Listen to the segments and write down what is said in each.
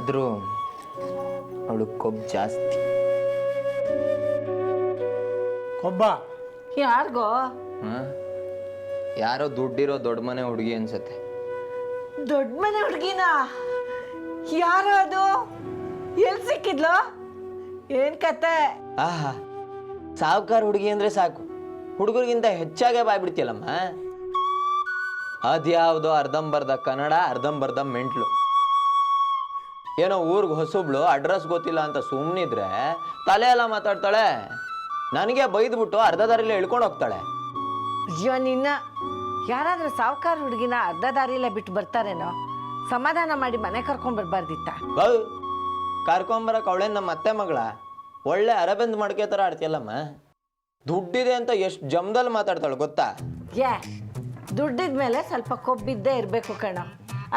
ಆದರೂ ಅವಳು ಕೊಬ್ಬು ಜಾಸ್ತಿ. ಕೊಬ್ಬ ಯಾರಿಗೋ? ಯಾರೋ ದುಡ್ಡಿರೋ ದೊಡ್ಡ ಮನೆ ಹುಡುಗಿ ಅನ್ಸತ್ತೆ. ದೊಡ್ಡ ಮನೆ ಹುಡುಗಿನ? ಯಾರು ಅದು? ಎಲ್ಲಿ ಸಿಕ್ಕಿದ್ಲು? ಏನ್ ಕತೆ? ಆಹಾ, ಸಾವುಕಾರ ಹುಡುಗಿ ಅಂದ್ರೆ ಸಾಕು, ಹುಡುಗರಿಗಿಂತ ಹೆಚ್ಚಾಗೆ ಬಾಯ್ಬಿಡ್ತಿಯಲ್ಲಮ್ಮ. ಅದ್ಯಾವುದೋ ಅರ್ಧಂಬರ್ಧ ಕನ್ನಡ, ಅರ್ಧಂಬರ್ಧ ಮೆಂಟ್ಲು. ಏನೋ ಊರಿಗೆ ಹೊಸಬ್ಳು, ಅಡ್ರೆಸ್ ಗೊತ್ತಿಲ್ಲ ಅಂತ ಸುಮ್ಮನಿದ್ರೆ ತಲೆ ಎಲ್ಲ ಮಾತಾಡ್ತಾಳೆ. ನನಗೆ ಬೈದ್ಬಿಟ್ಟು ಅರ್ಧ ದಾರಿಲೇ ಇಳ್ಕೊಂಡು ಹೋಗ್ತಾಳೆ. ಅಯ್ಯೋ ನಿನ್ನ, ಯಾರಾದ್ರೂ ಸಾವುಕಾರ ಹುಡುಗಿನ ಅರ್ಧ ದಾರಿಯಲ್ಲೇ ಬಿಟ್ಟು ಬರ್ತಾರೇನೋ? ಸಮಾಧಾನ ಮಾಡಿ ಮನೆ ಕರ್ಕೊಂಡ್ ಬರ್ಬಾರ್ದಿತ್ತ? ಕರ್ಕೊಂಬರಕ್ಕೆ ಅವಳೇನು ನಮ್ಮ ಅತ್ತೆ ಮಗಳ? ಒಳ್ಳೆ ಅರಬೆಂದ್ ಮಡ್ಕೆ ಥರ ಆಡ್ತಿಯಲ್ಲಮ್ಮ. ದುಡ್ಡಿದೆ ಅಂತ ಎಷ್ಟು ಜಮ್ದಲ್ಲಿ ಮಾತಾಡ್ತಾಳೆ ಗೊತ್ತಾ? ದುಡ್ಡಿದ ಮೇಲೆ ಸ್ವಲ್ಪ ಕೊಬ್ಬಿದ್ದೇ ಇರಬೇಕು ಕಣೋ.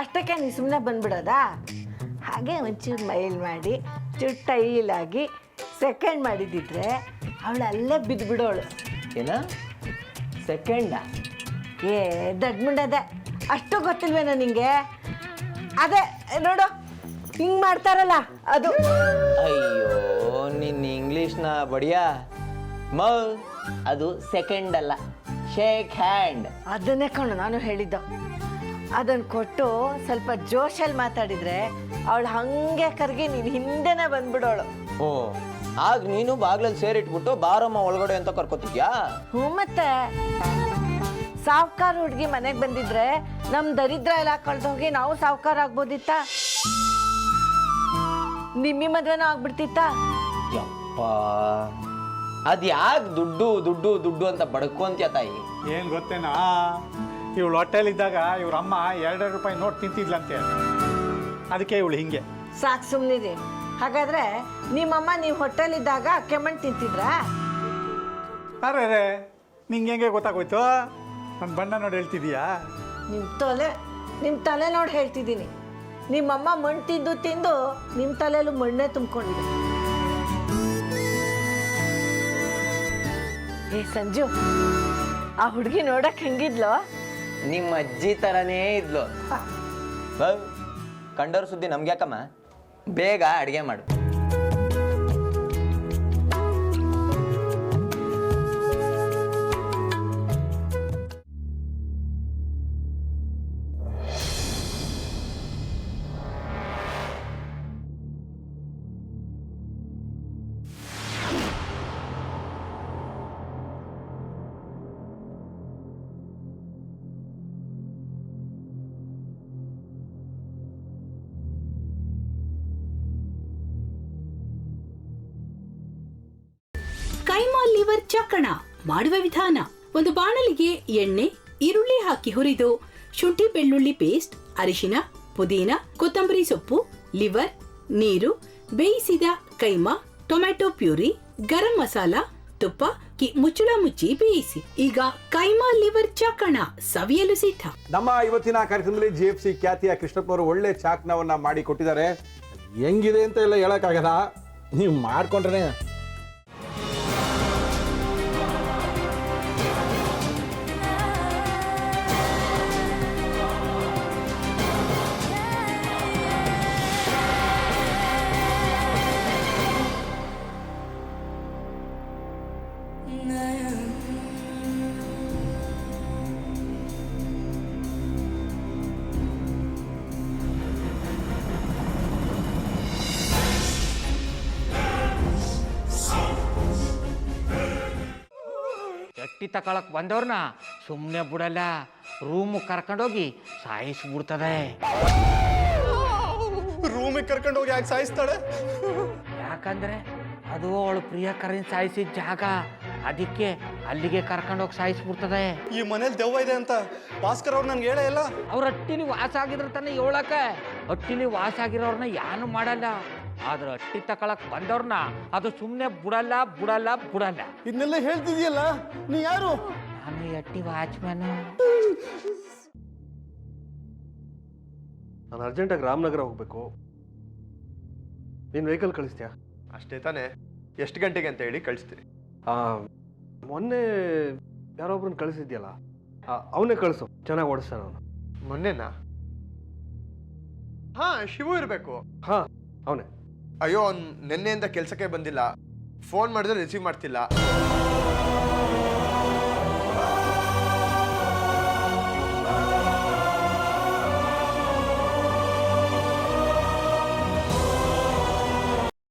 ಅಷ್ಟಕ್ಕೆ ನೀ ಸುಮ್ಮನೆ ಬಂದ್ಬಿಡೋದಾ? ಹಾಗೆ ಒಂಚೂರು ಮೈಲ್ ಮಾಡಿ ಚೂರು ಟೈಲಾಗಿ ಸೆಕೆಂಡ್ ಮಾಡಿದ್ದಿದ್ರೆ ಅವಳು ಅಲ್ಲೇ ಬಿದ್ದುಬಿಡೋಳು. ಏನ ಸೆಕೆಂಡ? ದೊಡ್ಡ ಮುಂಡದೆ, ಅಷ್ಟು ಗೊತ್ತಿಲ್ವೇನೋ ನಿಂಗೆ? ಅದೇ ನೋಡು, ಹಿಂಗೆ ಮಾಡ್ತಾರಲ್ಲ ಅದು. ಅಯ್ಯೋ, ನಿನ್ನ ಇಂಗ್ಲೀಷ್ನ ಬಡಿಯಾ ಅದು ಸೆಕೆಂಡ್ ಅಲ್ಲ, ಶೇಕ್ ಹ್ಯಾಂಡ್. ಅದನ್ನೇ ಕಣು ನಾನು ಹೇಳಿದ್ದು. ಅದನ್ನು ಕೊಟ್ಟು ಸ್ವಲ್ಪ ಜೋಶಲ್ಲಿ ಮಾತಾಡಿದ್ರೆ ಅವಳು ಹಂಗೆ ಕರ್ಗಿ ನೀನು ಹಿಂದೆನೇ ಬಂದ್ಬಿಡೋಳು. ಓ, ಆಗ ನೀನು ಬಾಗ್ಲಲ್ಲಿ ಸೇರಿಟ್ಬಿಟ್ಟು ಬಾರಮ್ಮ ಒಳಗಡೆ ಅಂತ ಕರ್ಕೊತಿದ್ಯಾ? ಹ್ಞೂ, ಮತ್ತೆ ಸಾವ್ಕಾರ ಹುಡುಗಿ ಮನೆಗೆ ಬಂದಿದ್ರೆ ನಮ್ಮ ದರಿದ್ರ ಎಲ್ಲ ಕಳ್ದೋಗಿ ನಾವು ಸಾವ್ಕಾರ ಆಗ್ಬೋದಿತ್ತ? ನಿಮ್ಮಿ ಮದ್ವೆನೂ ಆಗ್ಬಿಡ್ತಿತ್ತ? ಯಪ್ಪ, ಅದು ಯಾಕೆ ದುಡ್ಡು ದುಡ್ಡು ದುಡ್ಡು ಅಂತ ಬಡ್ಕೊಂತ್ಯ ತಾಯಿ? ಏನು ಗೊತ್ತೇನಾ, ಇವಳು ಹೊಟ್ಟೆಲಿದ್ದಾಗ ಇವ್ರ ಅಮ್ಮ 2 ರೂಪಾಯಿ ನೋಟ್ ತಿಂತಿದ್ಲಂತೆ, ಅದಕ್ಕೆ ಇವಳು ಹಿಂಗೆ. ಸಾಕು ಸುಮ್ಮನಿರಿ. ಹಾಗಾದ್ರೆ ನಿಮ್ಮಮ್ಮ ನೀವು ಹೊಟ್ಟೆಲಿದ್ದಾಗ ಕೆಮ್ಮಣ್ಣು ತಿಂತಿದ್ರಾ? ಅರೆ, ನಿಂಗೆ ಹೆಂಗೆ ಗೊತ್ತಾಗೋಯ್ತು? ನನ್ನ ಬಣ್ಣ ನೋಡಿ ಹೇಳ್ತಿದೀಯಾ? ನಿಮ್ಮ ತಲೆ ನೋಡಿ ಹೇಳ್ತಿದ್ದೀನಿ. ನಿಮ್ಮಮ್ಮ ಮಣ್ಣು ತಿಂದು ತಿಂದು ನಿಮ್ಮ ತಲೆಯಲ್ಲೂ ಮಣ್ಣೇ ತುಂಬಿಕೊಂಡಿದೆ. ಏ ಸಂಜು, ಆ ಹುಡುಗಿ ನೋಡಕ್ ಹೆಂಗಿದ್ಲು? ನಿಮ್ಮ ಅಜ್ಜಿ ಥರನೇ ಇದ್ಲು. ಕಂಡವ್ರ ಸುದ್ದಿ ನಮ್ಗೆ ಯಾಕಮ್ಮ, ಬೇಗ ಅಡುಗೆ ಮಾಡು. ಕೈಮಾ ಲಿವರ್ ಚಕ್ಕಣ ಮಾಡುವ ವಿಧಾನ: ಒಂದು ಬಾಣಲಿಗೆ ಎಣ್ಣೆ, ಈರುಳ್ಳಿ ಹಾಕಿ ಹುರಿದು ಶುಂಠಿ ಬೆಳ್ಳುಳ್ಳಿ ಪೇಸ್ಟ್, ಅರಿಶಿನ, ಪುದೀನ, ಕೊತ್ತಂಬರಿ ಸೊಪ್ಪು, ಲಿವರ್, ನೀರು, ಬೇಯಿಸಿದ ಕೈಮಾ, ಟೊಮ್ಯಾಟೊ ಪ್ಯೂರಿ, ಗರಂ ಮಸಾಲ, ತುಪ್ಪ ಮುಚ್ಚಳ ಮುಚ್ಚಿ ಬೇಯಿಸಿ. ಈಗ ಕೈಮಾ ಲಿವರ್ ಚಾಕಣ ಸವಿಯಲು ಸಿದ್ಧ. ನಮ್ಮ ಇವತ್ತಿನ ಕಾರ್ಯಕ್ರಮದಲ್ಲಿ GFC ಖ್ಯಾತಿಯ ಕೃಷ್ಣಪ್ಪನವರು ಒಳ್ಳೆ ಚಾಕ್ನವನ್ನ ಮಾಡಿ ಕೊಟ್ಟಿದ್ದಾರೆ. ಹೆಂಗಿದೆ ಅಂತ ಎಲ್ಲ ಹೇಳಕ್ಕಾಗಲ್ಲ, ನೀವು ಮಾಡ್ಕೊಂಡ್ರೆ. ಎಟ್ಟಿ ತಕೊಳಕ್ ಬಂದವ್ರನ್ನ ಸುಮ್ಮನೆ ಬಿಡಲ್ಲ, ರೂಮ್ ಕರ್ಕೊಂಡೋಗಿ ಸಾಯಿಸ್ಬಿಡ್ತದೆ. ರೂಮಿಗೆ ಕರ್ಕೊಂಡೋಗಿ ಯಾಕೆ ಸಾಯಿಸ್ತಾಳೆ? ಯಾಕಂದ್ರೆ ಅದು ಅವಳು ಪ್ರಿಯಕರನ್ ಸಾಯಿಸಿದ ಜಾಗ, ಅದಕ್ಕೆ ಅಲ್ಲಿಗೆ ಕರ್ಕೊಂಡೋಗಿ ಸಾಯಿಸ್ಬಿಡ್ತದೆ. ಈ ಮನೇಲಿ ದೆವ್ವ ಇದೆ ಅಂತ ಭಾಸ್ಕರ್ ಅವ್ರು ನನ್ಗೆ ಹೇಳೇ ಇಲ್ಲ. ಅವ್ರ ಹಟ್ಟಿಲಿ ವಾಸ ಆಗಿದ್ರ ತಾನೆ ಹೇಳಕ. ಹಟ್ಟಿಲಿ ವಾಸ ಆಗಿರೋರ್ನ ಯಾನು ಮಾಡಲ್ಲ, ಆದ್ರೆ ಹಟ್ಟಿ ತಕೊಳಕ್ ಬಂದವ್ರನ್ನ ಅದು ಸುಮ್ಮನೆ ಬಿಡಲ್ಲ ಬಿಡಲ್ಲ ಬಿಡಲ್ಲ. ಇದನ್ನೆಲ್ಲ ಹೇಳ್ತಿದ್ಯಲ್ಲ, ನೀ ಯಾರು? ನಾನು ಹಟ್ಟಿ ವಾಚ್ಮ್ಯಾನ್. ನಾನು ಅರ್ಜೆಂಟಾಗಿ ರಾಮನಗರ ಹೋಗ್ಬೇಕು. ನೀನು ವೆಹಿಕಲ್ ಕಳಿಸ್ತೀಯಾ? ಅಷ್ಟೇ ತಾನೇ? ಎಷ್ಟು ಗಂಟೆಗೆ ಅಂತ ಹೇಳಿ ಕಳಿಸ್ತೀನಿ. ಮೊನ್ನೆ ಯಾರೊಬ್ರನ್ನ ಕಳಿಸಿದ್ಯಲ್ಲ, ಅವನೇ ಕಳಿಸು, ಚೆನ್ನಾಗಿ ಓಡಿಸ್ತಾನ ಅವನು. ಮೊನ್ನೆನಾ? ಶಿವು ಇರಬೇಕು. ಅವನೇ. ಅಯ್ಯೋ ಅವ್ನು ನಿನ್ನೆಯಿಂದ ಕೆಲಸಕ್ಕೆ ಬಂದಿಲ್ಲ, ಫೋನ್ ಮಾಡಿದ್ರೆ ರಿಸೀವ್ ಮಾಡ್ತಿಲ್ಲ.